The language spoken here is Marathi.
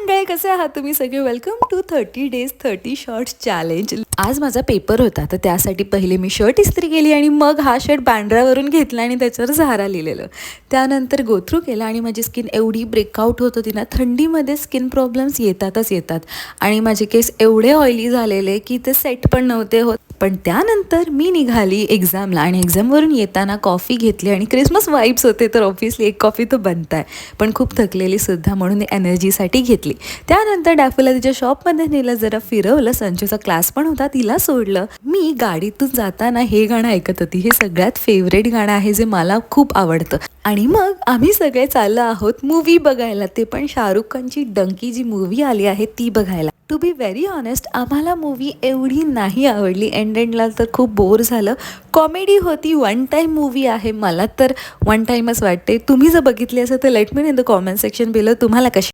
मंडळी, कसे आहात तुम्ही सगळे? Welcome to 30 days 30 shorts challenge. आज माझा पेपर होता, तर त्यासाठी पहिले मी शर्ट इस्त्री केली आणि मग हा शर्ट बँड्रावरून घेतला आणि त्याच्यावर झारा लिहिलेलं. त्यानंतर गोथ्रू केला आणि माझी स्किन एवढी ब्रेकआउट होत होती ना, थंडीमध्ये स्किन प्रॉब्लेम्स येतातच येतात आणि माझे केस एवढे ऑइली झालेले की ते सेट पण नव्हते होत. पण त्यानंतर मी निघाली एक्झामला आणि एक्झामवरून येताना कॉफी घेतली आणि क्रिसमस वाईब्स होते, तर ऑब्व्हियसली एक कॉफी तर बनताय, पण खूप थकलेली सुद्धा म्हणून एनर्जीसाठी घेतली. त्यानंतर डॅफोला तिच्या शॉपमध्ये नेलं, जरा फिरवलं, संजूचा क्लास पण होता तिला सोडलं. मी गाडीतून जाताना हे गाणं ऐकत होती. हे सगळ्यात फेवरेट गाणं आहे जे मला खूप आवडतं. आणि मग आम्ही सगळे चाललो आहोत मूवी बघायला, ते पण शाहरुख खानची डंकी जी मूवी आली आहे ती बघायला. टू बी व्हेरी ऑनेस्ट, आम्हाला मूवी एवढी नाही आवडली. एंडला तर खूप बोर झालं. कॉमेडी होती, वन टाईम मूवी आहे, मला तर वन टाईमच वाटते. तुम्ही जर बघितली असेल तर let me in the comment section below तुम्हाला कशी